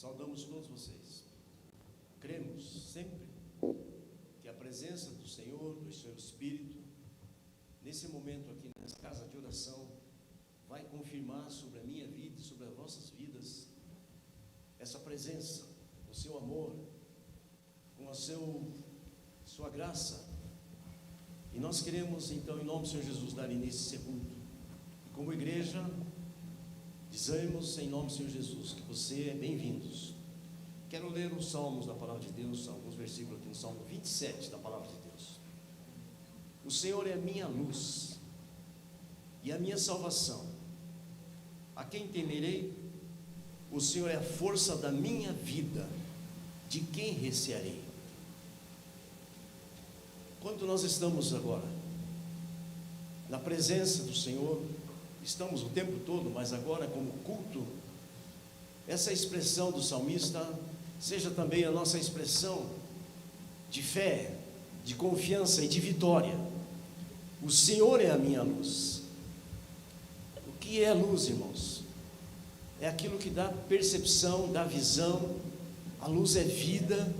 Saudamos todos vocês. Cremos sempre que a presença do Senhor, do seu Espírito, nesse momento aqui nessa casa de oração, vai confirmar sobre a minha vida e sobre as vossas vidas essa presença, o seu amor, com a sua graça. E nós queremos então, em nome do Senhor Jesus, dar início a esse culto. E como igreja, dizemos em nome do Senhor Jesus que você é bem-vindos. Quero ler os salmos da palavra de Deus, alguns versículos aqui no Salmo 27 da palavra de Deus. O Senhor é a minha luz e a minha salvação. A quem temerei? O Senhor é a força da minha vida. De quem recearei? Quando nós estamos agora na presença do Senhor, estamos o tempo todo, mas agora como culto, essa expressão do salmista seja também a nossa expressão de fé, de confiança e de vitória. O Senhor é a minha luz. O que é luz, irmãos? É aquilo que dá percepção, dá visão. A luz é vida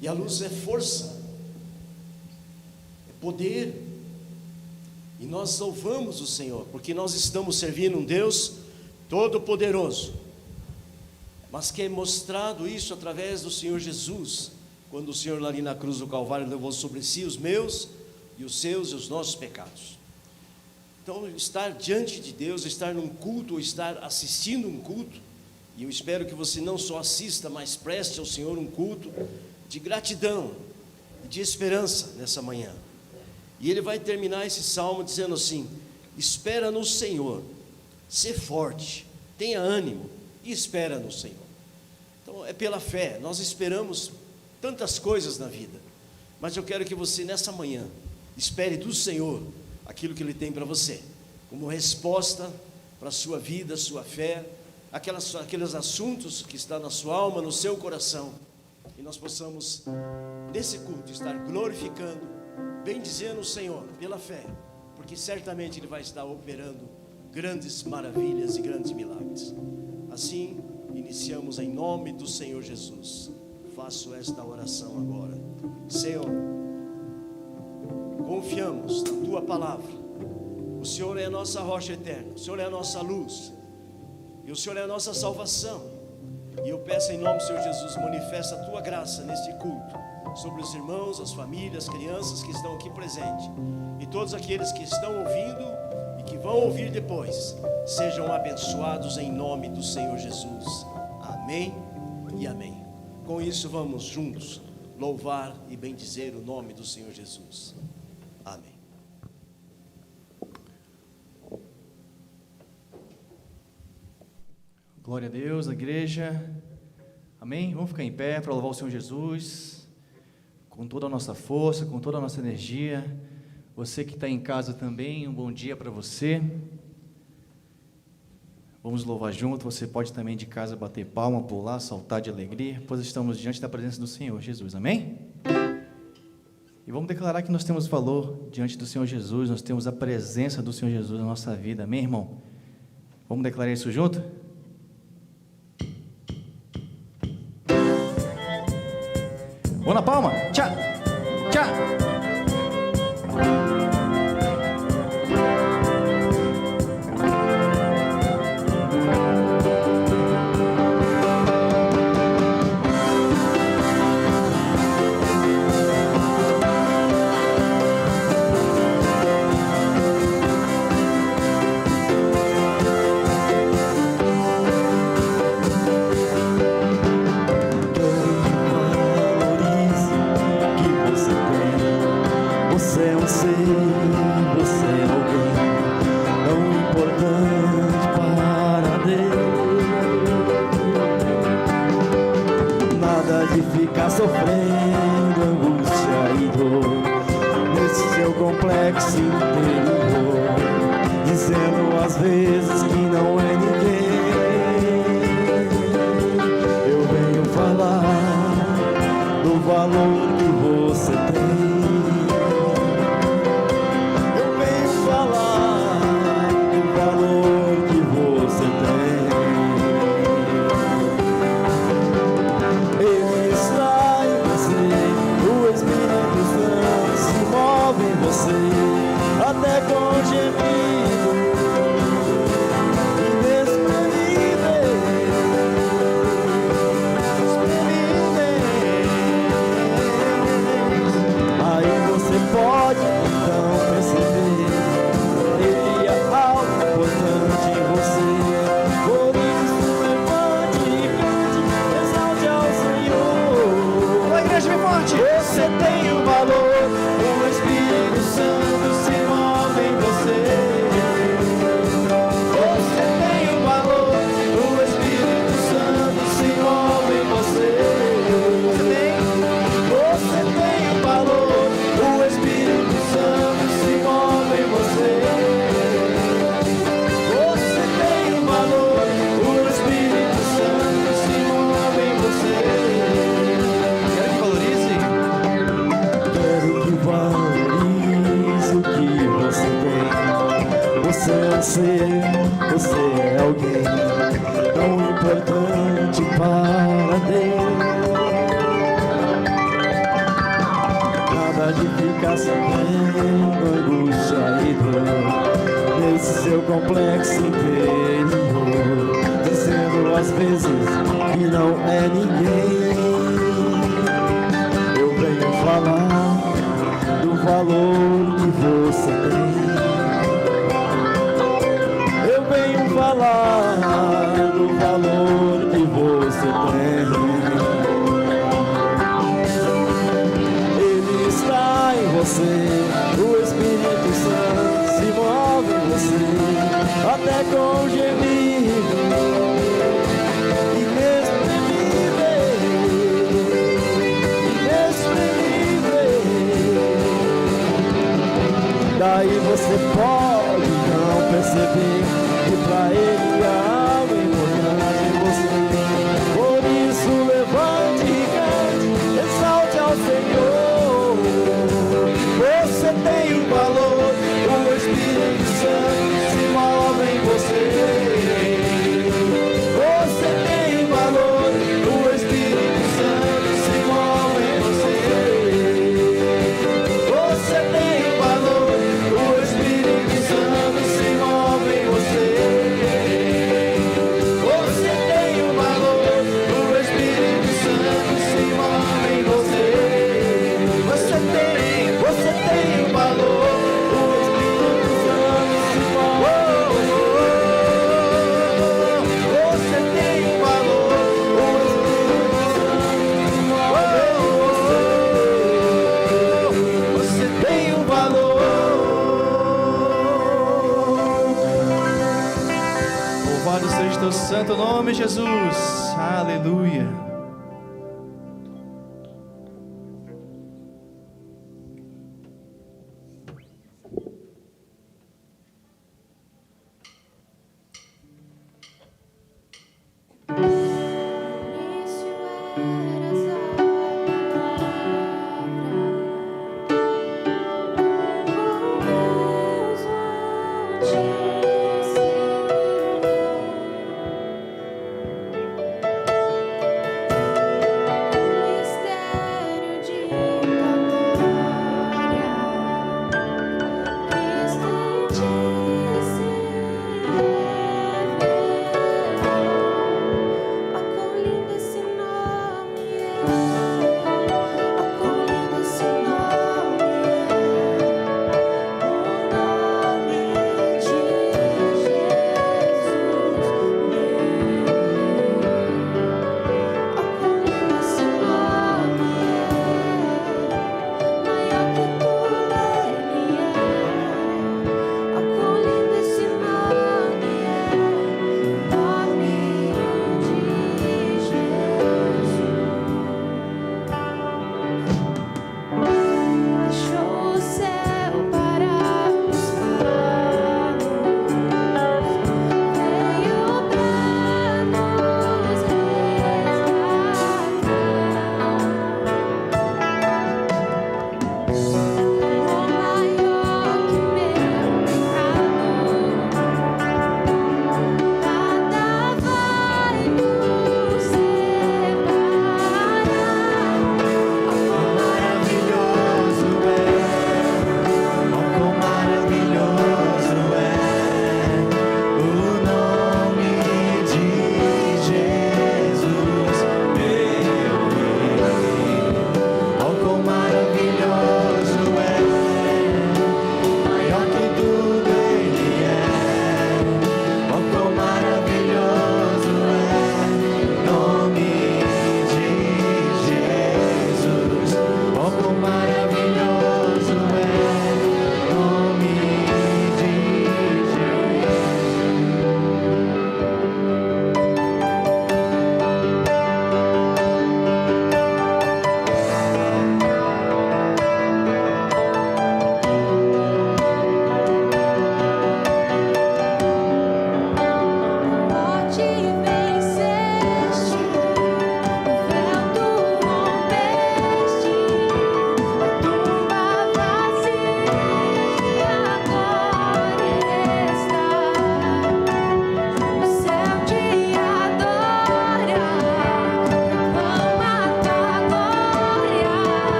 e a luz é força, é poder. E nós louvamos o Senhor, porque nós estamos servindo um Deus todo-poderoso, mas que é mostrado isso através do Senhor Jesus, quando o Senhor ali na cruz do Calvário levou sobre si os meus e os seus e os nossos pecados. Então, estar diante de Deus, estar num culto, ou estar assistindo um culto, e eu espero que você não só assista, mas preste ao Senhor um culto de gratidão e de esperança nessa manhã. E ele vai terminar esse salmo dizendo assim: espera no Senhor, sê forte, tenha ânimo e espera no Senhor. Então é pela fé, nós esperamos tantas coisas na vida, mas eu quero que você nessa manhã espere do Senhor aquilo que Ele tem para você, como resposta para a sua vida, sua fé, aqueles assuntos que estão na sua alma, no seu coração, e nós possamos nesse culto estar glorificando, bendizendo o Senhor pela fé, porque certamente Ele vai estar operando grandes maravilhas e grandes milagres. Assim, iniciamos em nome do Senhor Jesus. Faço esta oração agora. Senhor, confiamos na Tua palavra. O Senhor é a nossa rocha eterna, o Senhor é a nossa luz, e o Senhor é a nossa salvação. E eu peço em nome do Senhor Jesus, manifesta a Tua graça neste culto, sobre os irmãos, as famílias, as crianças que estão aqui presentes, e todos aqueles que estão ouvindo e que vão ouvir depois, sejam abençoados em nome do Senhor Jesus. Amém e amém. Com isso vamos juntos louvar e bendizer o nome do Senhor Jesus. Amém. Glória a Deus, a igreja. Amém? Vamos ficar em pé para louvar o Senhor Jesus com toda a nossa força, com toda a nossa energia. Você que está em casa também, um bom dia para você. Vamos louvar junto. Você pode também de casa bater palma, pular, saltar de alegria, pois estamos diante da presença do Senhor Jesus. Amém? E vamos declarar que nós temos valor diante do Senhor Jesus, nós temos a presença do Senhor Jesus na nossa vida. Amém, irmão? Vamos declarar isso junto? Vamos na palma. Tchau, tchau. Sofrendo angústia e dor nesse seu complexo interior, dizendo às vezes que não é ninguém. Eu venho falar do valor que você tem. Eu venho falar do valor que você tem. Você tem o valor, o Espírito Santo se move em você. Você tem o valor, o Espírito Santo se move em você. Você tem o valor, o Espírito Santo se move em você. Você tem o valor, o Espírito Santo se move em você. Quero que valorize. Quero que valorize o que você tem. Você é um ser, você é alguém tão importante para Deus. Nada de ficar sabendo angústia e dor nesse seu complexo interior, dizendo às vezes que não é ninguém. Eu venho falar do valor que você tem. Eu venho falar do valor que você tem. Ele está em você, o Espírito Santo se move em você, até com gemido inexprimível, inexprimível. Daí você pode não perceber que pra ele há algo importante em você. Por isso levante e cante, exalte ao Senhor. Você tem o valor, o Espírito Santo se move em você. Você tem o valor, o Espírito Santo se move em você. Você tem o valor, o Espírito Santo se move em você. Você tem o valor, o Espírito Santo se move em você. Você tem o valor, o Espírito Santo se move em você. Você tem o valor, o Espírito Santo se move em você. Você tem o valor. Louvado seja teu santo nome, Jesus. Aleluia. Isso eras a palavra, com Deus antes, mistério de tua glória, Cristo em ti se revelou. Oh, quão lindo esse nome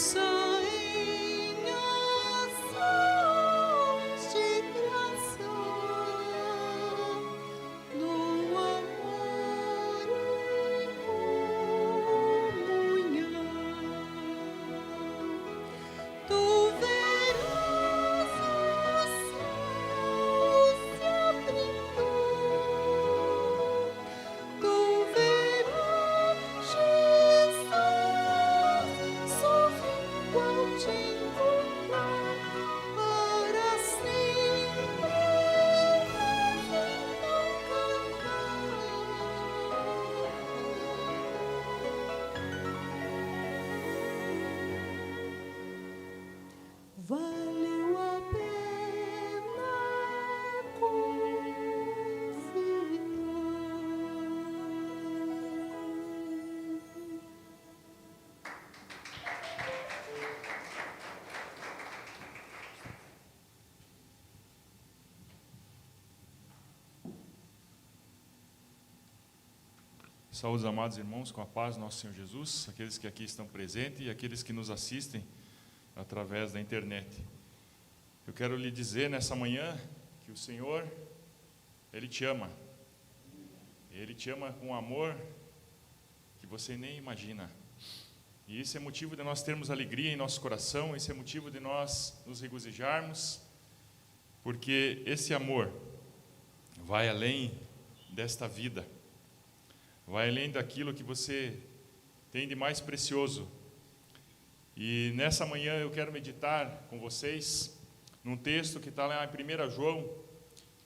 em ações de graça, no amor e comunhão. Tu verás os céus se abrindo, tu verás Jesus sorrindo ao te encontrar, para sempre valeu a pena Saúde, amados irmãos, com a paz do nosso Senhor Jesus, aqueles que aqui estão presentes e aqueles que nos assistem através da internet. Eu quero lhe dizer nessa manhã que o Senhor, Ele te ama. Ele te ama com um amor que você nem imagina. E isso é motivo de nós termos alegria em nosso coração, isso é motivo de nós nos regozijarmos, porque esse amor vai além desta vida, vai além daquilo que você tem de mais precioso. E nessa manhã eu quero meditar com vocês num texto que está lá em 1 João,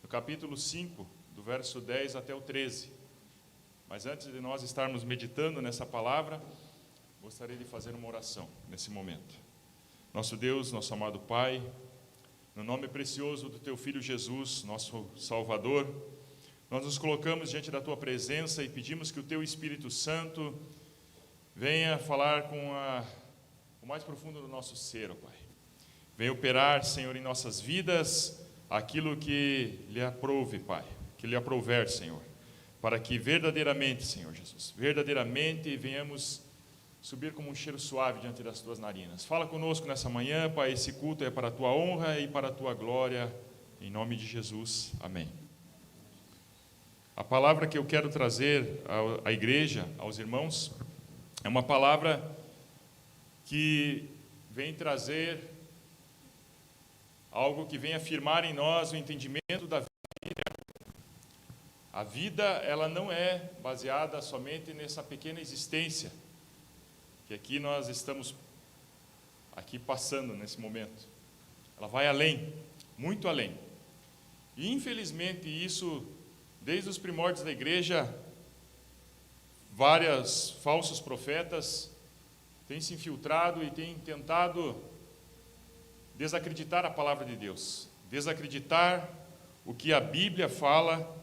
no capítulo 5, do verso 10 até o 13. Mas antes de nós estarmos meditando nessa palavra, gostaria de fazer uma oração nesse momento. Nosso Deus, nosso amado Pai, no nome precioso do Teu Filho Jesus, nosso Salvador, nós nos colocamos diante da Tua presença e pedimos que o Teu Espírito Santo venha falar com o mais profundo do nosso ser, ó Pai. Venha operar, Senhor, em nossas vidas aquilo que lhe aprouve, Pai, que lhe aprouver, Senhor, para que verdadeiramente, Senhor Jesus, verdadeiramente venhamos subir como um cheiro suave diante das Tuas narinas. Fala conosco nessa manhã, Pai, esse culto é para a Tua honra e para a Tua glória, em nome de Jesus. Amém. A palavra que eu quero trazer à igreja, aos irmãos, é uma palavra que vem trazer algo que vem afirmar em nós o entendimento da vida. A vida, ela não é baseada somente nessa pequena existência que aqui nós estamos aqui passando nesse momento. Ela vai além, muito além. E infelizmente isso, desde os primórdios da igreja, vários falsos profetas têm se infiltrado e têm tentado desacreditar a palavra de Deus, desacreditar o que a Bíblia fala.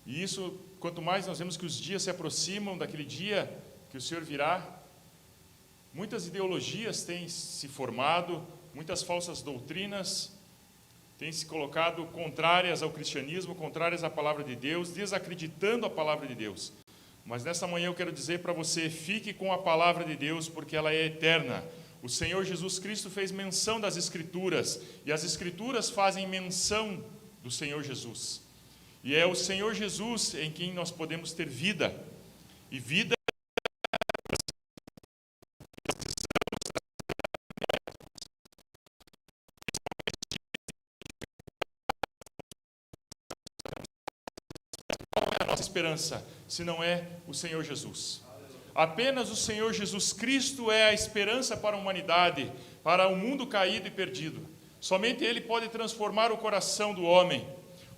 E isso, quanto mais nós vemos que os dias se aproximam daquele dia que o Senhor virá, muitas ideologias têm se formado, muitas falsas doutrinas têm se colocado contrárias ao cristianismo, contrárias à palavra de Deus, desacreditando a palavra de Deus. Mas nessa manhã eu quero dizer para você, fique com a palavra de Deus, porque ela é eterna. O Senhor Jesus Cristo fez menção das Escrituras, e as Escrituras fazem menção do Senhor Jesus. E é o Senhor Jesus em quem nós podemos ter vida. E vida é a nossa esperança, se não é o Senhor Jesus. Apenas o Senhor Jesus Cristo é a esperança para a humanidade, para o mundo caído e perdido. Somente Ele pode transformar o coração do homem.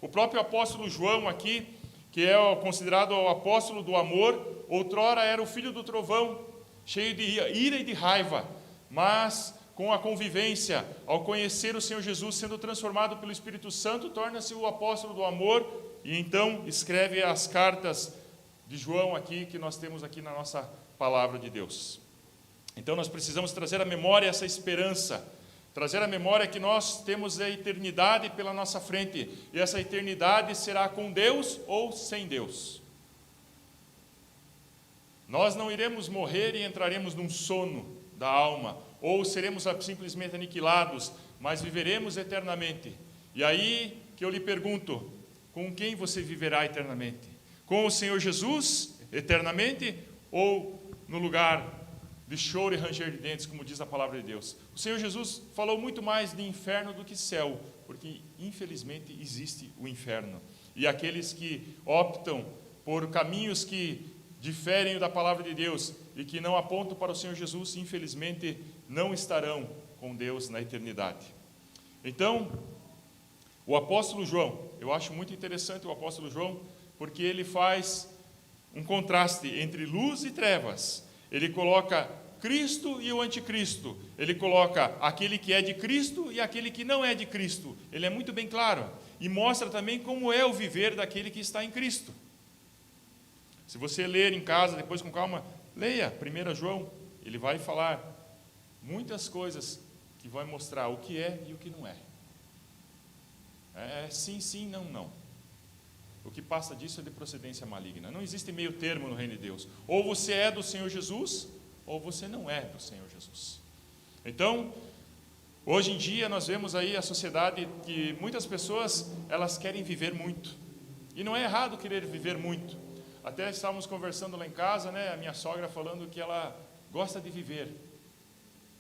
O próprio apóstolo João aqui, que é considerado o apóstolo do amor, outrora era o filho do trovão, cheio de ira e de raiva, mas com a convivência, ao conhecer o Senhor Jesus sendo transformado pelo Espírito Santo, torna-se o apóstolo do amor e então escreve as cartas de João aqui, que nós temos aqui na nossa palavra de Deus. Então nós precisamos trazer à memória essa esperança, trazer à memória que nós temos a eternidade pela nossa frente, e essa eternidade será com Deus ou sem Deus. Nós não iremos morrer e entraremos num sono da alma, ou seremos simplesmente aniquilados, mas viveremos eternamente. E aí que eu lhe pergunto, com quem você viverá eternamente? Com o Senhor Jesus eternamente, ou no lugar de choro e ranger de dentes, como diz a palavra de Deus? O Senhor Jesus falou muito mais de inferno do que céu, porque infelizmente existe o inferno. E aqueles que optam por caminhos que diferem da palavra de Deus e que não apontam para o Senhor Jesus, infelizmente não estarão com Deus na eternidade. Então, o apóstolo João, eu acho muito interessante o apóstolo João, porque ele faz um contraste entre luz e trevas. Ele coloca Cristo e o anticristo. Ele coloca aquele que é de Cristo e aquele que não é de Cristo. Ele é muito bem claro. E mostra também como é o viver daquele que está em Cristo. Se você ler em casa, depois com calma, leia 1 João. Ele vai falar muitas coisas que vai mostrar o que é e o que não é. É sim, sim, não, não. O que passa disso é de procedência maligna. Não existe meio termo no reino de Deus. Ou você é do Senhor Jesus, ou você não é do Senhor Jesus. Então, hoje em dia nós vemos aí a sociedade que muitas pessoas, elas querem viver muito. E não é errado querer viver muito. Até estávamos conversando lá em casa, né, a minha sogra falando que ela gosta de viver.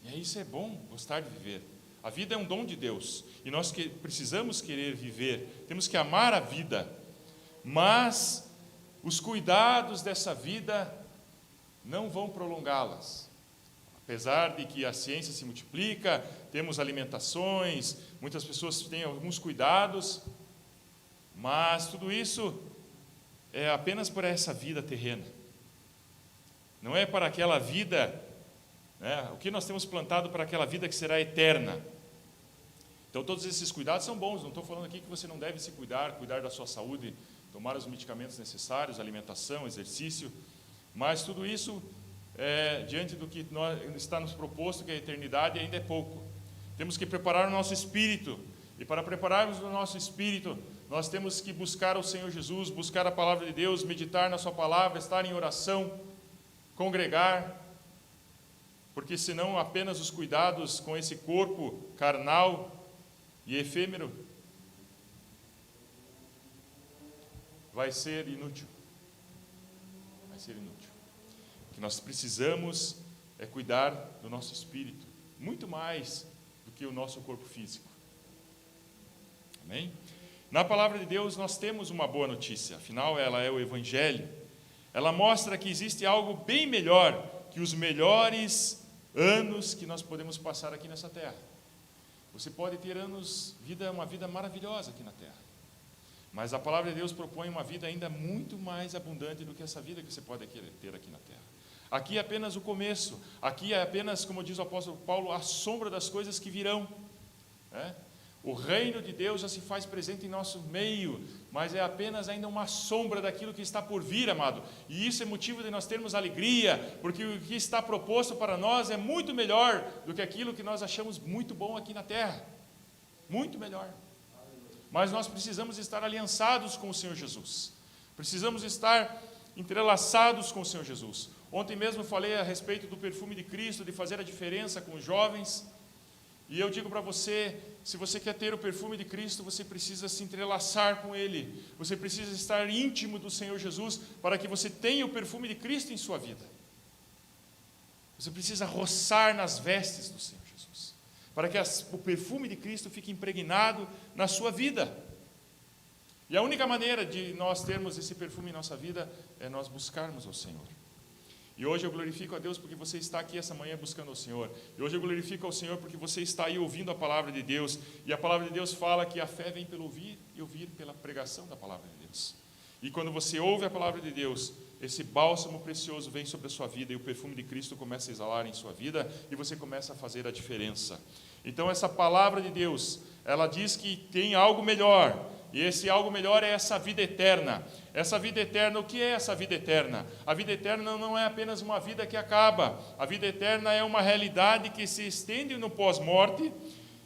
E isso é bom, gostar de viver. A vida é um dom de Deus. E nós precisamos querer viver. Temos que amar a vida. Mas os cuidados dessa vida não vão prolongá-las. Apesar de que a ciência se multiplica, temos alimentações, muitas pessoas têm alguns cuidados, mas tudo isso é apenas para essa vida terrena. Não é para aquela vida, né, o que nós temos plantado para aquela vida que será eterna. Então todos esses cuidados são bons, não estou falando aqui que você não deve se cuidar da sua saúde, tomar os medicamentos necessários, alimentação, exercício, mas tudo isso, diante do que está nos proposto, que é a eternidade, ainda é pouco. Temos que preparar o nosso espírito, e para prepararmos o nosso espírito, nós temos que buscar o Senhor Jesus, buscar a palavra de Deus, meditar na sua palavra, estar em oração, congregar, porque senão apenas os cuidados com esse corpo carnal e efêmero vai ser inútil. Vai ser inútil. O que nós precisamos é cuidar do nosso espírito, muito mais do que o nosso corpo físico. Amém? Na palavra de Deus nós temos uma boa notícia, afinal ela é o Evangelho. Ela mostra que existe algo bem melhor que os melhores anos que nós podemos passar aqui nessa terra. Você pode ter uma vida maravilhosa aqui na terra. Mas a palavra de Deus propõe uma vida ainda muito mais abundante do que essa vida que você pode ter aqui na terra. Aqui é apenas o começo. Aqui é apenas, como diz o apóstolo Paulo, a sombra das coisas que virão. O reino de Deus já se faz presente em nosso meio, mas é apenas ainda uma sombra daquilo que está por vir, amado. E isso é motivo de nós termos alegria, porque o que está proposto para nós é muito melhor do que aquilo que nós achamos muito bom aqui na terra. Muito melhor. Mas nós precisamos estar aliançados com o Senhor Jesus. Precisamos estar entrelaçados com o Senhor Jesus. Ontem mesmo falei a respeito do perfume de Cristo, de fazer a diferença com os jovens. E eu digo para você, se você quer ter o perfume de Cristo, você precisa se entrelaçar com Ele. Você precisa estar íntimo do Senhor Jesus para que você tenha o perfume de Cristo em sua vida. Você precisa roçar nas vestes do Senhor Jesus, para que o perfume de Cristo fique impregnado na sua vida. E a única maneira de nós termos esse perfume em nossa vida é nós buscarmos ao Senhor. E hoje eu glorifico a Deus porque você está aqui essa manhã buscando ao Senhor. E hoje eu glorifico ao Senhor porque você está aí ouvindo a palavra de Deus. E a palavra de Deus fala que a fé vem pelo ouvir e ouvir pela pregação da palavra de Deus. E quando você ouve a palavra de Deus, esse bálsamo precioso vem sobre a sua vida e o perfume de Cristo começa a exalar em sua vida e você começa a fazer a diferença. Então essa palavra de Deus, ela diz que tem algo melhor. E esse algo melhor é essa vida eterna. Essa vida eterna, o que é essa vida eterna? A vida eterna não é apenas uma vida que acaba. A vida eterna é uma realidade que se estende no pós-morte.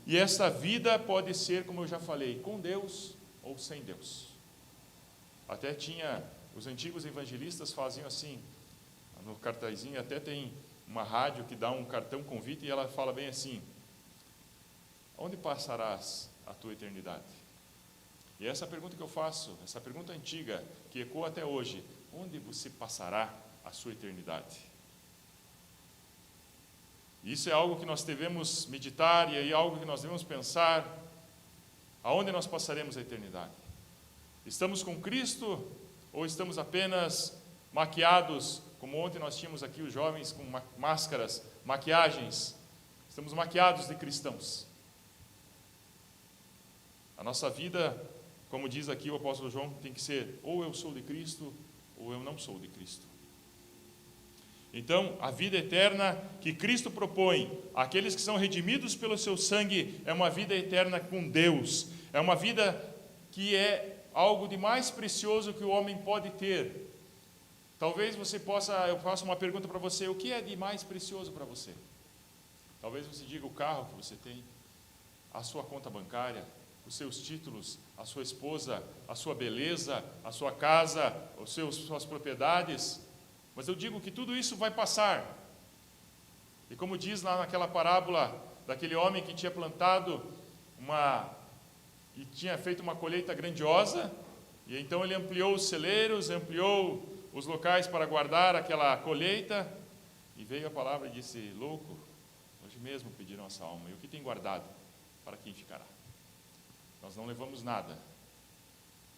E essa vida pode ser, como eu já falei, com Deus ou sem Deus. Até os antigos evangelistas faziam assim, no cartazinho até tem uma rádio que dá um cartão convite e ela fala bem assim: onde passarás a tua eternidade? E essa pergunta que eu faço, essa pergunta antiga, que ecoa até hoje: onde você passará a sua eternidade? Isso é algo que nós devemos meditar e é algo que nós devemos pensar. Aonde nós passaremos a eternidade? Estamos com Cristo ou estamos apenas maquiados, como ontem nós tínhamos aqui os jovens com máscaras, maquiagens? Estamos maquiados de cristãos. A nossa vida, como diz aqui o apóstolo João, tem que ser: ou eu sou de Cristo ou eu não sou de Cristo. Então, a vida eterna que Cristo propõe àqueles que são redimidos pelo seu sangue é uma vida eterna com Deus. É uma vida que é algo de mais precioso que o homem pode ter. Talvez você possa, eu faço uma pergunta para você: o que é de mais precioso para você? Talvez você diga o carro que você tem, a sua conta bancária, os seus títulos, a sua esposa, a sua beleza, a sua casa, suas propriedades. Mas eu digo que tudo isso vai passar. E como diz lá naquela parábola daquele homem que tinha plantado e tinha feito uma colheita grandiosa, e então ele ampliou os celeiros, ampliou os locais para guardar aquela colheita, e veio a palavra e disse: louco, hoje mesmo pediram essa alma, e o que tem guardado, para quem ficará? Nós não levamos nada,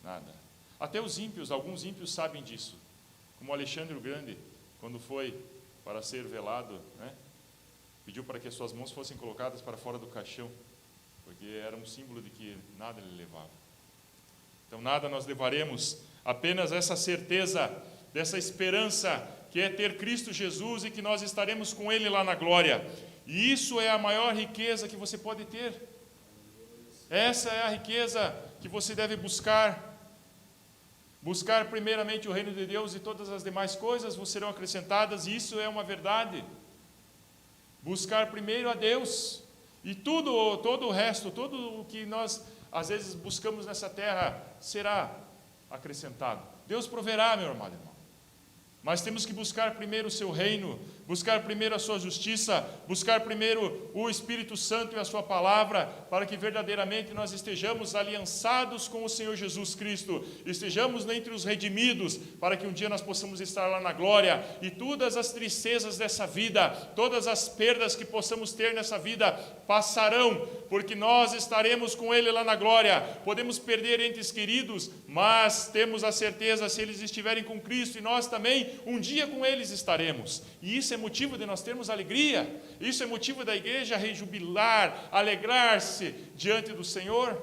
nada. Até os ímpios, alguns ímpios sabem disso, como Alexandre o Grande, quando foi para ser velado, né, pediu para que as suas mãos fossem colocadas para fora do caixão, porque era um símbolo de que nada ele levava. Então nada nós levaremos, apenas essa certeza, dessa esperança, que é ter Cristo Jesus e que nós estaremos com Ele lá na glória. E isso é a maior riqueza que você pode ter. Essa é a riqueza que você deve buscar. Buscar primeiramente o reino de Deus e todas as demais coisas vos serão acrescentadas, e isso é uma verdade. Buscar primeiro a Deus, e todo o resto, tudo o que nós às vezes buscamos nessa terra será acrescentado. Deus proverá, meu amado irmão. Mas temos que buscar primeiro o seu reino, buscar primeiro a sua justiça, buscar primeiro o Espírito Santo e a sua palavra, para que verdadeiramente nós estejamos aliançados com o Senhor Jesus Cristo, estejamos entre os redimidos, para que um dia nós possamos estar lá na glória, e todas as tristezas dessa vida, todas as perdas que possamos ter nessa vida, passarão, porque nós estaremos com Ele lá na glória. Podemos perder entes queridos, mas temos a certeza, se eles estiverem com Cristo, e nós também, um dia com eles estaremos. E isso é motivo de nós termos alegria, isso é motivo da igreja rejubilar, alegrar-se diante do Senhor,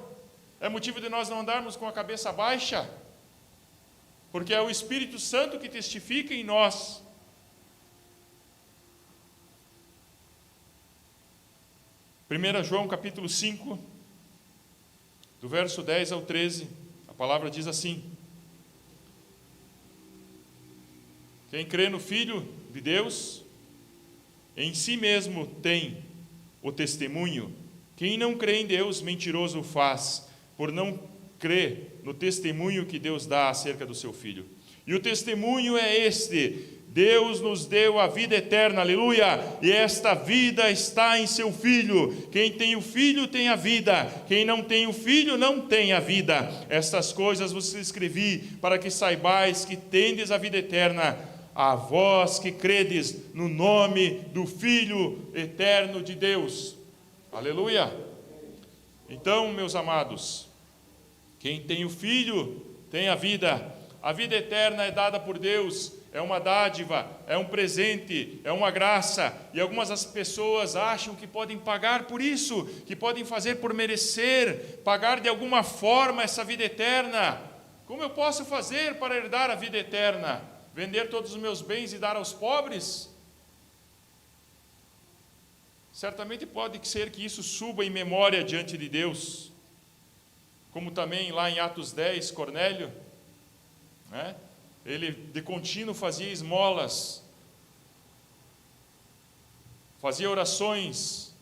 é motivo de nós não andarmos com a cabeça baixa, porque é o Espírito Santo que testifica em nós. Primeira João capítulo 5, do verso 10 ao 13, a palavra diz assim: quem crê no Filho de Deus, em si mesmo tem o testemunho. Quem não crê em Deus, mentiroso o faz, por não crer no testemunho que Deus dá acerca do seu Filho. E o testemunho é este: Deus nos deu a vida eterna, aleluia, e esta vida está em seu Filho. Quem tem o Filho tem a vida, quem não tem o Filho não tem a vida. Estas coisas vos escrevi, para que saibais que tendes a vida eterna, a vós que credes no nome do Filho eterno de Deus. Aleluia. Então, meus amados, quem tem o Filho tem a vida. A vida eterna é dada por Deus, é uma dádiva, é um presente, é uma graça, e algumas das pessoas acham que podem pagar por isso, que podem fazer por merecer, pagar de alguma forma essa vida eterna. Como eu posso fazer para herdar a vida eterna? Vender todos os meus bens e dar aos pobres? Certamente pode ser que isso suba em memória diante de Deus, como também lá em Atos 10, Cornélio, né? Ele de contínuo fazia esmolas, fazia orações,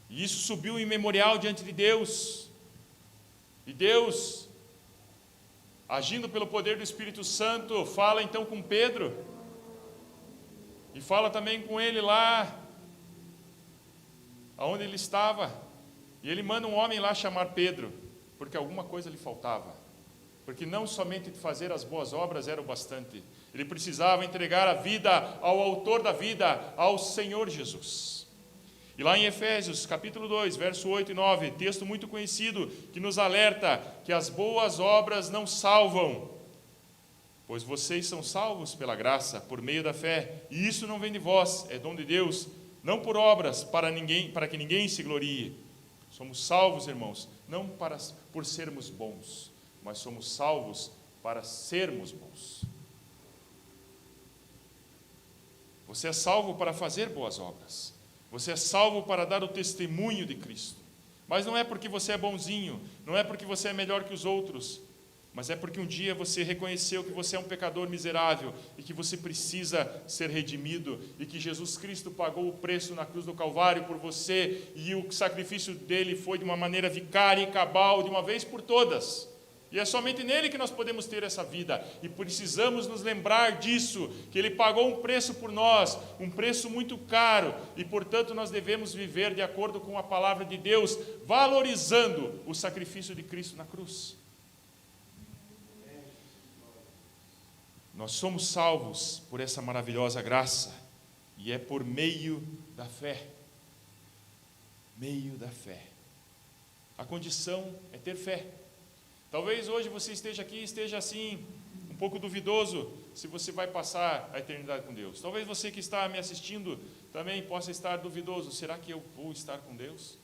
e isso subiu em memorial diante de Deus. E Deus, agindo pelo poder do Espírito Santo, fala então com Pedro, E fala também com ele lá, aonde ele estava. E ele manda um homem lá chamar Pedro, porque alguma coisa lhe faltava. Porque não somente fazer as boas obras era o bastante. Ele precisava entregar a vida ao autor da vida, ao Senhor Jesus. E lá em Efésios, capítulo 2, verso 8 e 9, texto muito conhecido, que nos alerta que as boas obras não salvam, pois vocês são salvos pela graça, por meio da fé, e isso não vem de vós, é dom de Deus, não por obras, para que ninguém se glorie. Somos salvos, irmãos, não por sermos bons, mas somos salvos para sermos bons. Você é salvo para fazer boas obras. Você é salvo para dar o testemunho de Cristo. Mas não é porque você é bonzinho, não é porque você é melhor que os outros, mas é porque um dia você reconheceu que você é um pecador miserável e que você precisa ser redimido e que Jesus Cristo pagou o preço na cruz do Calvário por você e o sacrifício dele foi de uma maneira vicária e cabal, de uma vez por todas. E é somente nele que nós podemos ter essa vida. E precisamos nos lembrar disso, que ele pagou um preço por nós, um preço muito caro. E, portanto, nós devemos viver de acordo com a palavra de Deus, valorizando o sacrifício de Cristo na cruz. Nós somos salvos por essa maravilhosa graça. E é por meio da fé. Meio da fé. A condição é ter fé. Talvez hoje você esteja aqui e esteja assim, um pouco duvidoso se você vai passar a eternidade com Deus. Talvez você que está me assistindo também possa estar duvidoso. Será que eu vou estar com Deus?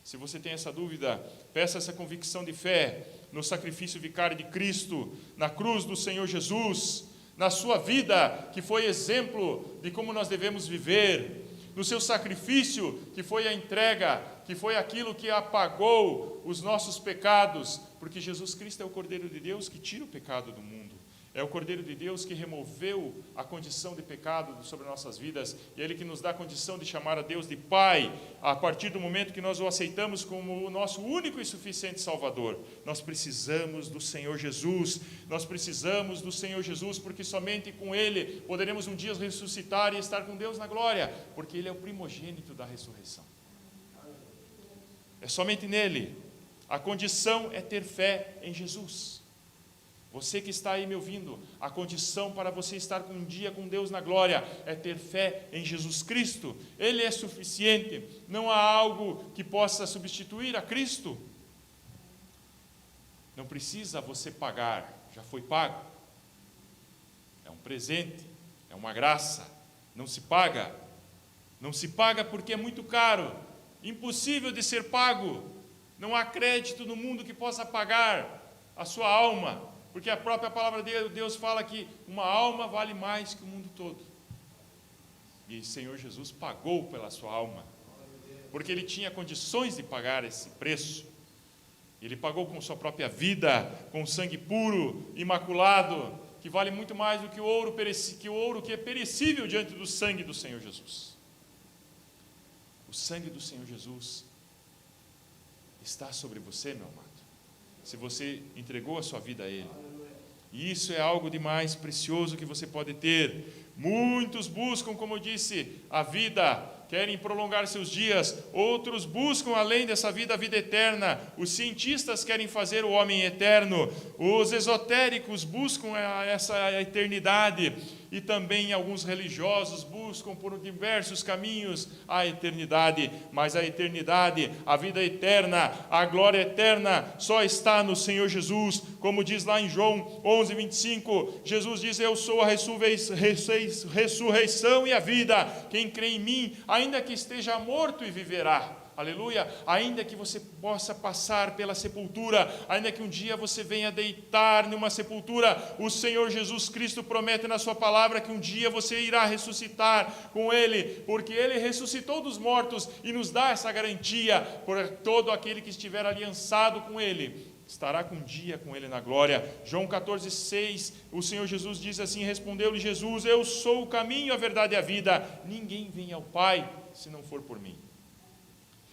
Se você tem essa dúvida, peça essa convicção de fé no sacrifício vicário de Cristo, na cruz do Senhor Jesus, na sua vida, que foi exemplo de como nós devemos viver, no seu sacrifício, que foi a entrega, que foi aquilo que apagou os nossos pecados, porque Jesus Cristo é o Cordeiro de Deus que tira o pecado do mundo. É o Cordeiro de Deus que removeu a condição de pecado sobre nossas vidas, e é Ele que nos dá a condição de chamar a Deus de Pai, a partir do momento que nós o aceitamos como o nosso único e suficiente Salvador. Nós precisamos do Senhor Jesus, porque somente com Ele poderemos um dia ressuscitar e estar com Deus na glória, porque Ele é o primogênito da ressurreição. É somente nele. A condição é ter fé em Jesus. Você que está aí me ouvindo, a condição para você estar um dia com Deus na glória é ter fé em Jesus Cristo. Ele é suficiente, não há algo que possa substituir a Cristo. Não precisa você pagar, já foi pago. É um presente, é uma graça, não se paga porque é muito caro, impossível de ser pago. Não há crédito no mundo que possa pagar a sua alma. Porque a própria palavra de Deus fala que uma alma vale mais que o mundo todo. E o Senhor Jesus pagou pela sua alma, porque Ele tinha condições de pagar esse preço. Ele pagou com sua própria vida, com sangue puro, imaculado, que vale muito mais do que o ouro que é perecível diante do sangue do Senhor Jesus. O sangue do Senhor Jesus está sobre você, meu amado, se você entregou a sua vida a Ele. E isso é algo de mais precioso que você pode ter. Muitos buscam, como eu disse, a vida, querem prolongar seus dias. Outros buscam, além dessa vida, a vida eterna. Os cientistas querem fazer o homem eterno. Os esotéricos buscam essa eternidade. E também alguns religiosos buscam por diversos caminhos a eternidade. Mas a eternidade, a vida eterna, a glória eterna só está no Senhor Jesus. Como diz lá em João 11:25, Jesus diz: eu sou a ressurreição e a vida. Quem crê em mim, ainda que esteja morto, e viverá. Aleluia, ainda que você possa passar pela sepultura, ainda que um dia você venha deitar numa sepultura, o Senhor Jesus Cristo promete na sua palavra que um dia você irá ressuscitar com Ele, porque Ele ressuscitou dos mortos e nos dá essa garantia. Por todo aquele que estiver aliançado com Ele, estará um dia com Ele na glória. João 14:6, o Senhor Jesus diz assim: respondeu-lhe Jesus: eu sou o caminho, a verdade e a vida, ninguém vem ao Pai se não for por mim.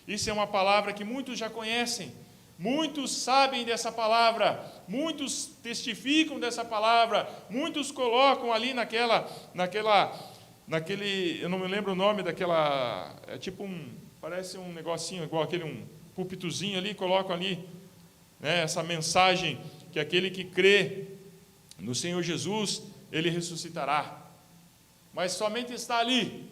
Isso é uma palavra que muitos já conhecem, muitos sabem dessa palavra, muitos testificam dessa palavra, muitos colocam ali naquela naquele, eu não me lembro o nome daquela, é tipo parece um negocinho igual aquele, um púlpitozinho ali, colocam ali, né, essa mensagem que aquele que crê no Senhor Jesus, ele ressuscitará. Mas somente está ali,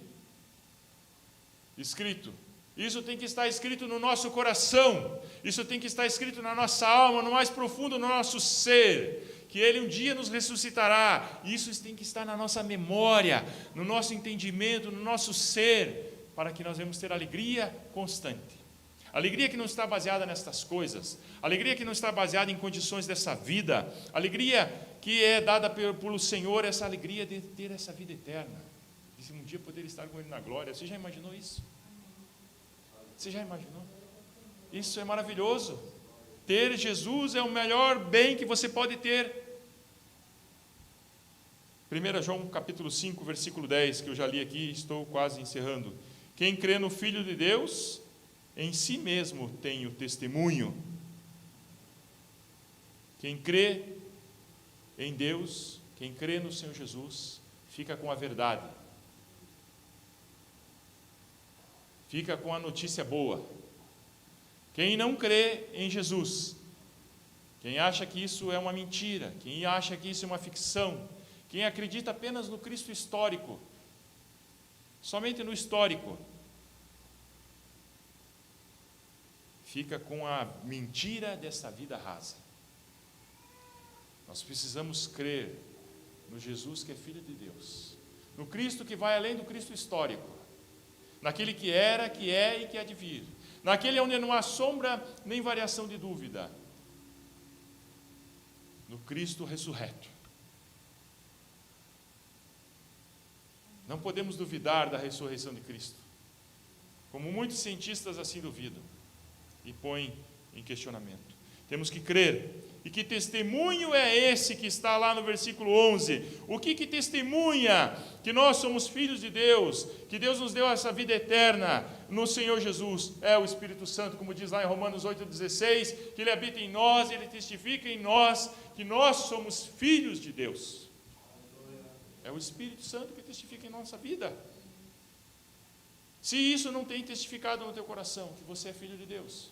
escrito. Isso tem que estar escrito no nosso coração, isso tem que estar escrito na nossa alma, no mais profundo do nosso ser, que Ele um dia nos ressuscitará. Isso tem que estar na nossa memória, no nosso entendimento, no nosso ser, para que nós venhamos ter alegria constante. Alegria que não está baseada nestas coisas, alegria que não está baseada em condições dessa vida, alegria que é dada pelo Senhor, essa alegria de ter essa vida eterna, de um dia poder estar com Ele na glória. Você já imaginou isso? Você já imaginou? Isso é maravilhoso. Ter Jesus é o melhor bem que você pode ter. 1 João capítulo 5, versículo 10, que eu já li aqui, estou quase encerrando. Quem crê no Filho de Deus, em si mesmo tem o testemunho. Quem crê em Deus, quem crê no Senhor Jesus, fica com a verdade. Fica com a notícia boa. Quem não crê em Jesus, quem acha que isso é uma mentira, quem acha que isso é uma ficção, quem acredita apenas no Cristo histórico, somente no histórico, fica com a mentira dessa vida rasa. Nós precisamos crer no Jesus que é Filho de Deus, no Cristo que vai além do Cristo histórico, naquele que era, que é e que há de vir, naquele onde não há sombra nem variação de dúvida, no Cristo ressurreto. Não podemos duvidar da ressurreição de Cristo, como muitos cientistas assim duvidam e põem em questionamento. Temos que crer. E que testemunho é esse que está lá no versículo 11? O que testemunha que nós somos filhos de Deus, que Deus nos deu essa vida eterna no Senhor Jesus? É o Espírito Santo, como diz lá em Romanos 8,16, que Ele habita em nós, Ele testifica em nós que nós somos filhos de Deus. É o Espírito Santo que testifica em nossa vida. Se isso não tem testificado no teu coração, que você é filho de Deus,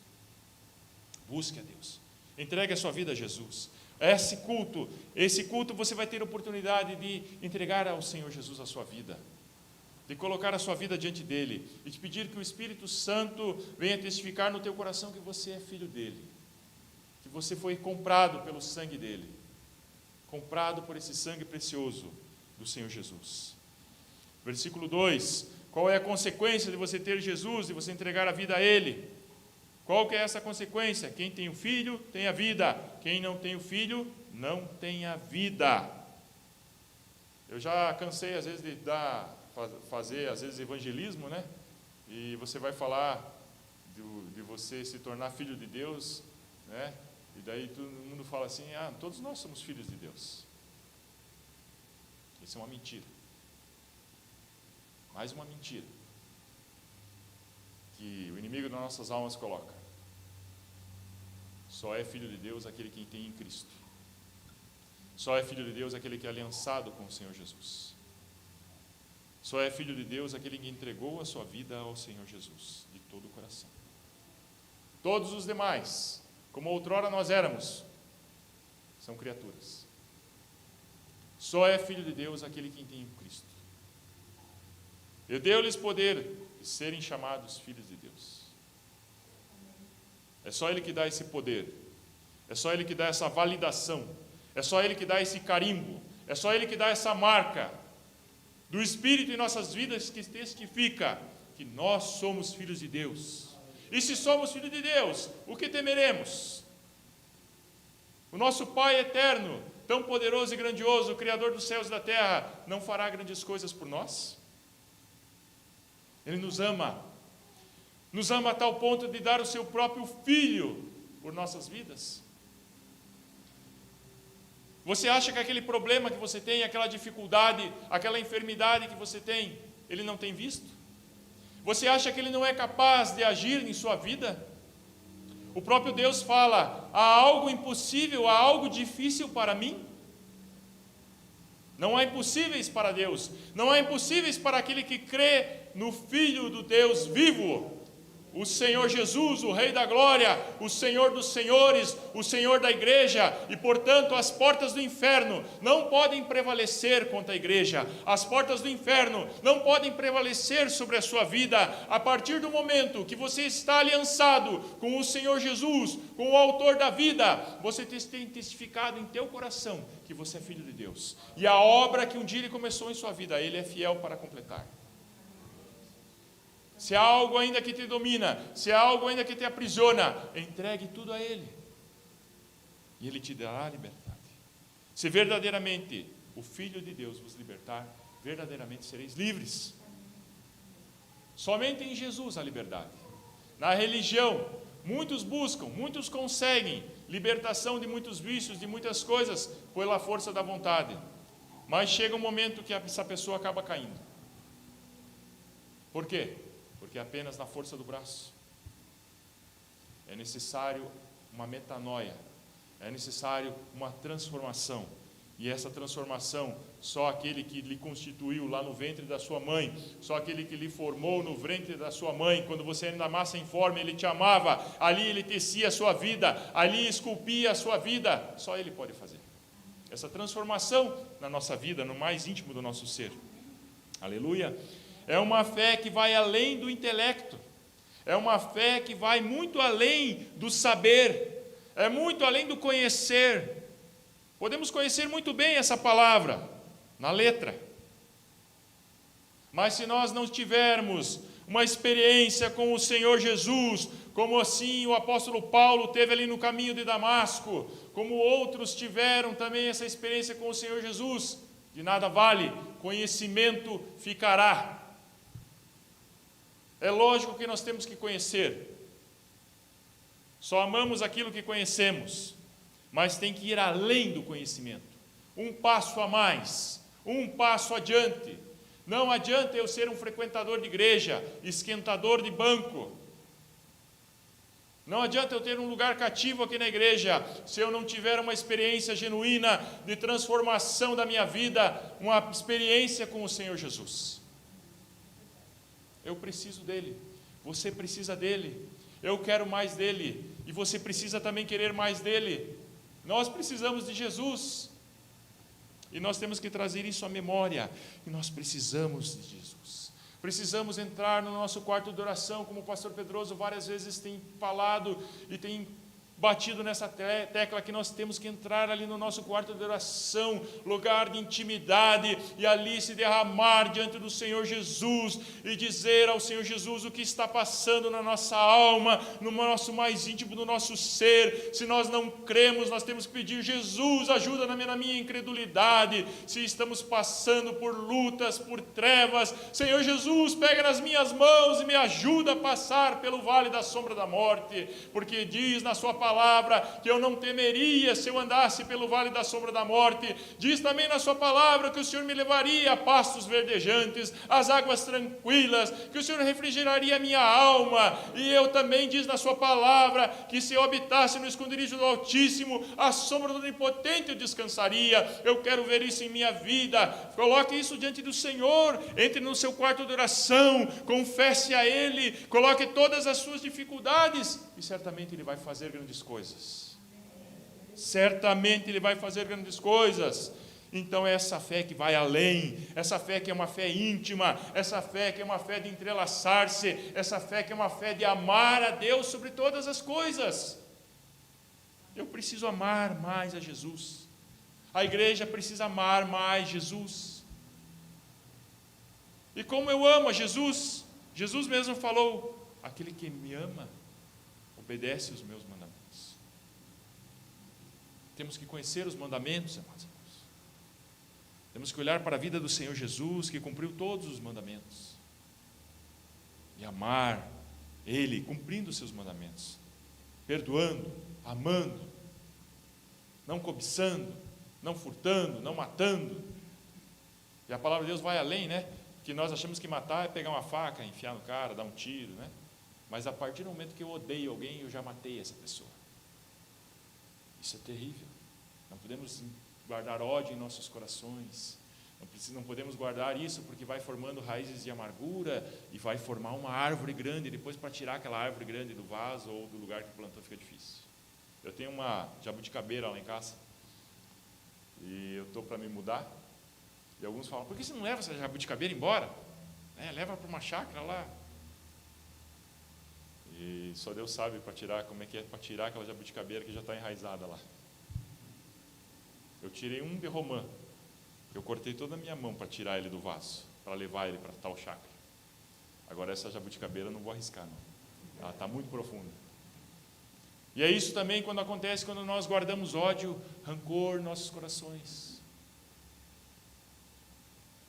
busque a Deus. Entregue a sua vida a Jesus. Esse culto você vai ter a oportunidade de entregar ao Senhor Jesus a sua vida, de colocar a sua vida diante dEle, e de pedir que o Espírito Santo venha testificar no teu coração que você é filho dEle, que você foi comprado pelo sangue dEle, comprado por esse sangue precioso do Senhor Jesus. Versículo 2, qual é a consequência de você ter Jesus, de você entregar a vida a Ele? Qual que é essa consequência? Quem tem o Filho, tem a vida. Quem não tem o Filho, não tem a vida. Eu já cansei, às vezes, de fazer, às vezes, evangelismo, né? E você vai falar de você se tornar filho de Deus, né? E daí todo mundo fala assim, todos nós somos filhos de Deus. Isso é uma mentira. Mais uma mentira que o inimigo das nossas almas coloca. Só é filho de Deus aquele que tem em Cristo. Só é filho de Deus aquele que é aliançado com o Senhor Jesus. Só é filho de Deus aquele que entregou a sua vida ao Senhor Jesus, de todo o coração. Todos os demais, como outrora nós éramos, são criaturas. Só é filho de Deus aquele que tem em Cristo. E deu-lhes poder de serem chamados filhos de Deus. É só Ele que dá esse poder, é só Ele que dá essa validação, é só Ele que dá esse carimbo, é só Ele que dá essa marca do Espírito em nossas vidas que testifica que nós somos filhos de Deus. E se somos filhos de Deus, o que temeremos? O nosso Pai eterno, tão poderoso e grandioso, o Criador dos céus e da terra, não fará grandes coisas por nós? Ele nos ama a tal ponto de dar o seu próprio Filho por nossas vidas. Você acha que aquele problema que você tem, aquela dificuldade, aquela enfermidade que você tem, Ele não tem visto? Você acha que Ele não é capaz de agir em sua vida? O próprio Deus fala, há algo impossível, há algo difícil para mim? Não há impossíveis para Deus. Não há impossíveis para aquele que crê no Filho do Deus vivo. O Senhor Jesus, o Rei da Glória, o Senhor dos Senhores, o Senhor da igreja, e portanto as portas do inferno não podem prevalecer contra a igreja, as portas do inferno não podem prevalecer sobre a sua vida, a partir do momento que você está aliançado com o Senhor Jesus, com o autor da vida, você tem testificado em teu coração que você é filho de Deus, e a obra que um dia ele começou em sua vida, ele é fiel para completar. Se há algo ainda que te domina, se há algo ainda que te aprisiona, entregue tudo a Ele. E Ele te dará a liberdade. Se verdadeiramente o Filho de Deus vos libertar, verdadeiramente sereis livres. Somente em Jesus a liberdade. Na religião, muitos buscam, muitos conseguem libertação de muitos vícios, de muitas coisas, pela força da vontade. Mas chega um momento que essa pessoa acaba caindo. Por quê? Porque apenas na força do braço. É necessário uma metanoia, é necessário uma transformação. E essa transformação, só aquele que lhe constituiu lá no ventre da sua mãe, só aquele que lhe formou no ventre da sua mãe, quando você ainda massa informe, ele te amava, ali ele tecia a sua vida, ali esculpia a sua vida, só ele pode fazer. Essa transformação na nossa vida, no mais íntimo do nosso ser. Aleluia! É uma fé que vai além do intelecto, é uma fé que vai muito além do saber, é muito além do conhecer. Podemos conhecer muito bem essa palavra, na letra, mas se nós não tivermos uma experiência com o Senhor Jesus, como assim o apóstolo Paulo teve ali no caminho de Damasco, como outros tiveram também essa experiência com o Senhor Jesus, de nada vale, conhecimento ficará. É lógico que nós temos que conhecer. Só amamos aquilo que conhecemos, mas tem que ir além do conhecimento. Um passo a mais, um passo adiante. Não adianta eu ser um frequentador de igreja, esquentador de banco. Não adianta eu ter um lugar cativo aqui na igreja, se eu não tiver uma experiência genuína de transformação da minha vida, uma experiência com o Senhor Jesus. Eu preciso dele, você precisa dele, eu quero mais dele, e você precisa também querer mais dele. Nós precisamos de Jesus, e nós temos que trazer isso à memória, e nós precisamos de Jesus. Precisamos entrar no nosso quarto de oração, como o pastor Pedroso várias vezes tem falado, e tem batido nessa tecla, que nós temos que entrar ali no nosso quarto de oração, lugar de intimidade, e ali se derramar diante do Senhor Jesus, e dizer ao Senhor Jesus o que está passando na nossa alma, no nosso mais íntimo do nosso ser. Se nós não cremos, nós temos que pedir: Jesus, ajuda na minha incredulidade. Se estamos passando por lutas, por trevas, Senhor Jesus, pega nas minhas mãos e me ajuda a passar pelo vale da sombra da morte, porque diz na sua palavra que eu não temeria se eu andasse pelo vale da sombra da morte. Diz também na sua palavra que o Senhor me levaria a pastos verdejantes, às águas tranquilas, que o Senhor refrigeraria a minha alma. E eu também, diz na sua palavra, que se eu habitasse no esconderijo do Altíssimo, à sombra do Onipotente eu descansaria. Eu quero ver isso em minha vida. Coloque isso diante do Senhor, entre no seu quarto de oração, confesse a Ele, coloque todas as suas dificuldades, e certamente Ele vai fazer grandes coisas. Certamente Ele vai fazer grandes coisas. Então é essa fé que vai além, essa fé que é uma fé íntima, essa fé que é uma fé de entrelaçar-se, essa fé que é uma fé de amar a Deus sobre todas as coisas. Eu preciso amar mais a Jesus. A igreja precisa amar mais Jesus. E como eu amo a Jesus, Jesus mesmo falou: aquele que me ama obedece os meus mandamentos. Temos que conhecer os mandamentos, amados irmãos. Temos que olhar para a vida do Senhor Jesus, que cumpriu todos os mandamentos, e amar Ele, cumprindo os seus mandamentos, perdoando, amando, não cobiçando, não furtando, não matando. E a palavra de Deus vai além, né? Que nós achamos que matar é pegar uma faca, enfiar no cara, dar um tiro, né? Mas a partir do momento que eu odeio alguém, eu já matei essa pessoa. Isso é terrível. Não podemos guardar ódio em nossos corações. Não podemos guardar isso porque vai formando raízes de amargura e vai formar uma árvore grande. E depois, para tirar aquela árvore grande do vaso ou do lugar que plantou, fica difícil. Eu tenho uma jabuticabeira lá em casa e eu estou para me mudar. E alguns falam: por que você não leva essa jabuticabeira embora? Leva para uma chácara lá. E só Deus sabe para tirar, como é que é para tirar aquela jabuticabeira que já está enraizada lá. Eu tirei um de romã. Eu cortei toda a minha mão para tirar ele do vaso, para levar ele para tal chácara. Agora essa jabuticabeira eu não vou arriscar, não. Ela está muito profunda. E é isso também quando acontece quando nós guardamos ódio, rancor em nossos corações.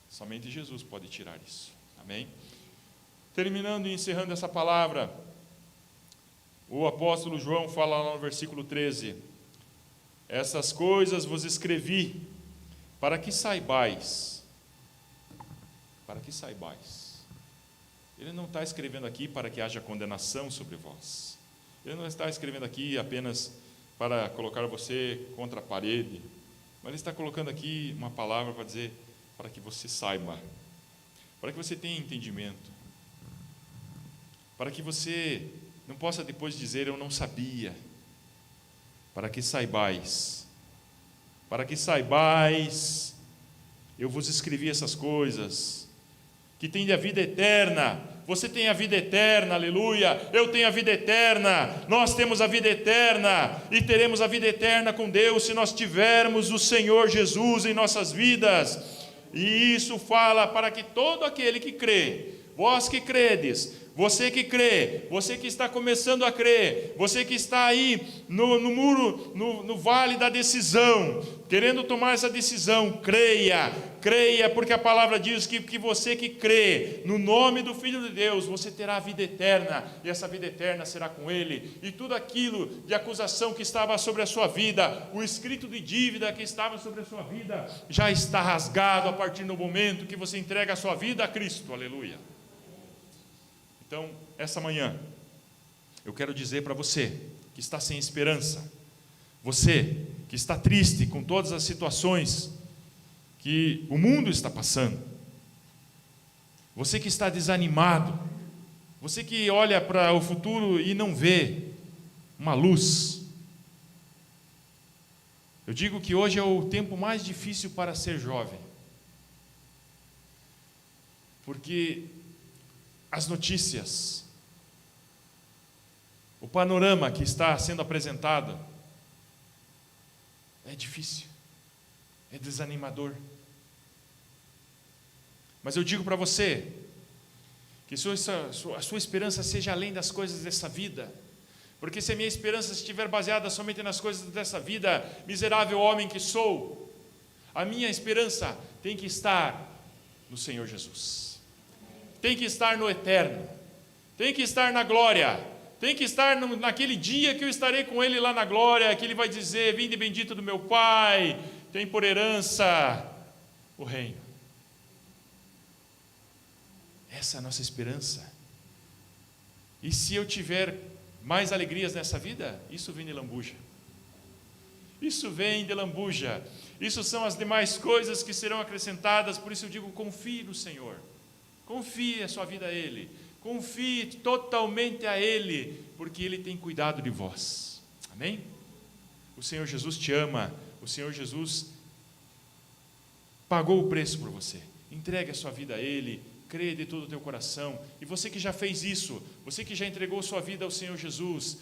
Somente Jesus pode tirar isso. Amém? Terminando e encerrando essa palavra, o apóstolo João fala lá no versículo 13: essas coisas vos escrevi para que saibais. Para que saibais. Ele não está escrevendo aqui para que haja condenação sobre vós. Ele não está escrevendo aqui apenas para colocar você contra a parede, mas ele está colocando aqui uma palavra para dizer, para que você saiba, para que você tenha entendimento, para que você não possa depois dizer: eu não sabia. Para que saibais, eu vos escrevi essas coisas, que tende a vida eterna. Você tem a vida eterna, aleluia. Eu tenho a vida eterna, nós temos a vida eterna, e teremos a vida eterna com Deus se nós tivermos o Senhor Jesus em nossas vidas. E isso fala para que todo aquele que crê, vós que credes, você que crê, você que está começando a crer, você que está aí no muro, no vale da decisão, querendo tomar essa decisão, creia, porque a palavra diz que você que crê no nome do Filho de Deus, você terá a vida eterna, e essa vida eterna será com Ele, e tudo aquilo de acusação que estava sobre a sua vida, o escrito de dívida que estava sobre a sua vida, já está rasgado a partir do momento que você entrega a sua vida a Cristo, aleluia. Então, essa manhã, eu quero dizer para você que está sem esperança, você que está triste com todas as situações que o mundo está passando, você que está desanimado, você que olha para o futuro e não vê uma luz, eu digo que hoje é o tempo mais difícil para ser jovem, porque as notícias, o panorama que está sendo apresentado é difícil, é desanimador. Mas eu digo para você que a sua esperança seja além das coisas dessa vida, porque se a minha esperança estiver baseada somente nas coisas dessa vida, miserável homem que sou, a minha esperança tem que estar no Senhor Jesus. Tem que estar no eterno, tem que estar na glória, tem que estar naquele dia que eu estarei com Ele lá na glória, que Ele vai dizer: vinde bendito do meu Pai, tem por herança o reino. Essa é a nossa esperança. E se eu tiver mais alegrias nessa vida, isso vem de lambuja. Isso vem de lambuja. Isso são as demais coisas que serão acrescentadas. Por isso eu digo: confie no Senhor. Confie a sua vida a Ele, confie totalmente a Ele, porque Ele tem cuidado de vós, amém? O Senhor Jesus te ama, o Senhor Jesus pagou o preço por você, entregue a sua vida a Ele, creia de todo o teu coração, e você que já fez isso, você que já entregou sua vida ao Senhor Jesus,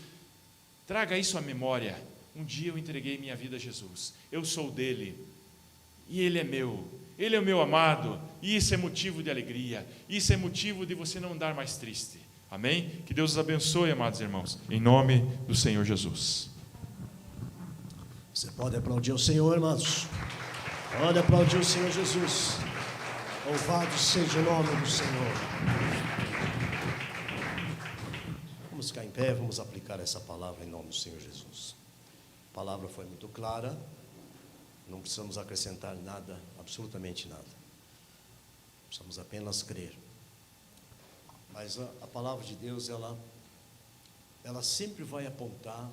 traga isso à memória: um dia eu entreguei minha vida a Jesus, eu sou dele, e Ele é meu. Ele é o meu amado, e isso é motivo de alegria, isso é motivo de você não andar mais triste, amém? Que Deus os abençoe, amados irmãos, em nome do Senhor Jesus. Você pode aplaudir o Senhor, irmãos? Pode aplaudir o Senhor Jesus. Louvado seja o nome do Senhor. Vamos ficar em pé, vamos aplicar essa palavra em nome do Senhor Jesus. A palavra foi muito clara. Não precisamos acrescentar nada, absolutamente nada. Precisamos apenas crer. Mas a palavra de Deus, ela sempre vai apontar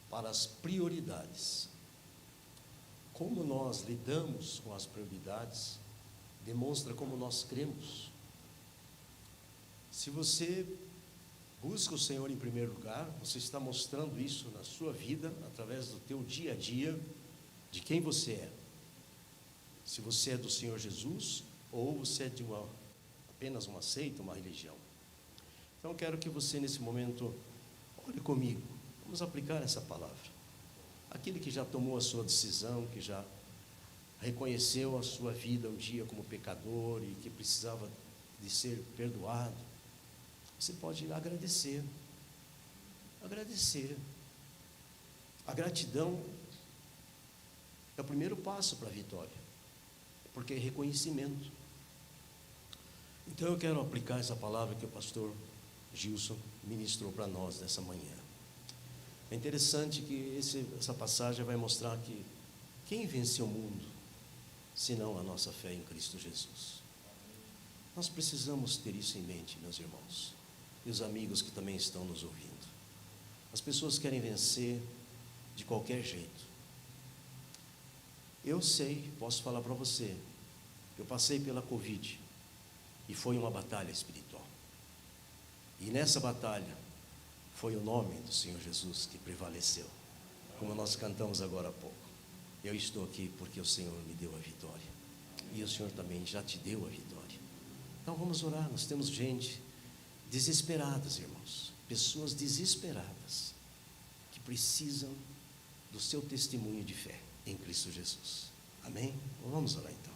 para as prioridades. como nós lidamos com as prioridades demonstra como nós cremos. Se você busca o Senhor em primeiro lugar, você está mostrando isso na sua vida, através do teu dia a dia, de quem você é. Se você é do Senhor Jesus, ou você é de apenas uma seita, uma religião. Então, eu quero que você, nesse momento, ore comigo. Vamos aplicar essa palavra. Aquele que já tomou a sua decisão, que já reconheceu a sua vida um dia como pecador e que precisava de ser perdoado, você pode agradecer. Agradecer. A gratidão é o primeiro passo para a vitória, porque é reconhecimento. Então eu quero aplicar essa palavra que o pastor Gilson ministrou para nós nessa manhã. É interessante que essa passagem vai mostrar que quem venceu o mundo, senão a nossa fé em Cristo Jesus. Nós precisamos ter isso em mente, meus irmãos, e os amigos que também estão nos ouvindo. As pessoas querem vencer de qualquer jeito. Eu sei, posso falar para você, eu passei pela Covid e foi uma batalha espiritual. E nessa batalha foi o nome do Senhor Jesus que prevaleceu, como nós cantamos agora há pouco. Eu estou aqui porque o Senhor me deu a vitória, e o Senhor também já te deu a vitória. Então vamos orar. Nós temos gente desesperadas, irmãos, pessoas desesperadas, que precisam do seu testemunho de fé em Cristo Jesus. Amém? Vamos orar então.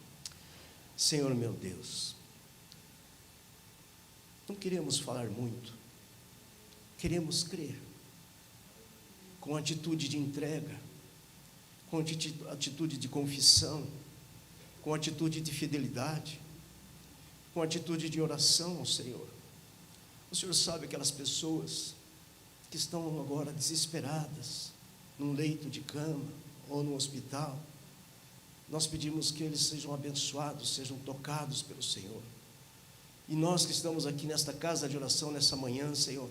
Senhor meu Deus, não queremos falar muito, queremos crer, com atitude de entrega, com atitude de confissão, com atitude de fidelidade, com atitude de oração ao Senhor. O Senhor sabe aquelas pessoas que estão agora desesperadas, num leito de cama ou no hospital. Nós pedimos que eles sejam abençoados, sejam tocados pelo Senhor. E nós que estamos aqui nesta casa de oração nessa manhã, Senhor,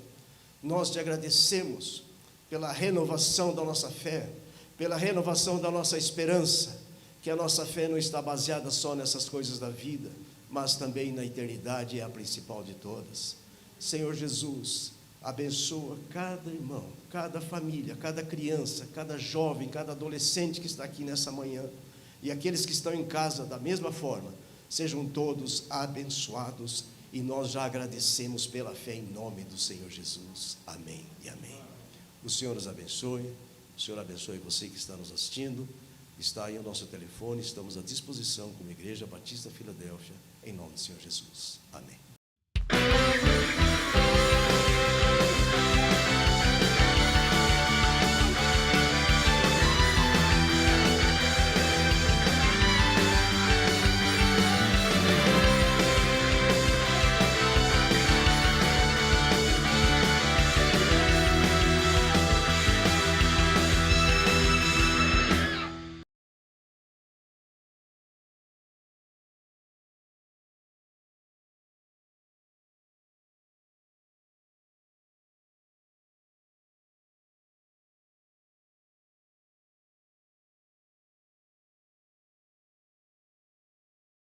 nós te agradecemos pela renovação da nossa fé, pela renovação da nossa esperança, que a nossa fé não está baseada só nessas coisas da vida, mas também na eternidade, é a principal de todas. Senhor Jesus, abençoa cada irmão, cada família, cada criança, cada jovem, cada adolescente que está aqui nessa manhã, e aqueles que estão em casa da mesma forma, sejam todos abençoados, e nós já agradecemos pela fé em nome do Senhor Jesus. Amém e amém. O Senhor nos abençoe, o Senhor abençoe você que está nos assistindo. Está aí o nosso telefone, estamos à disposição como Igreja Batista Filadélfia, em nome do Senhor Jesus. Amém.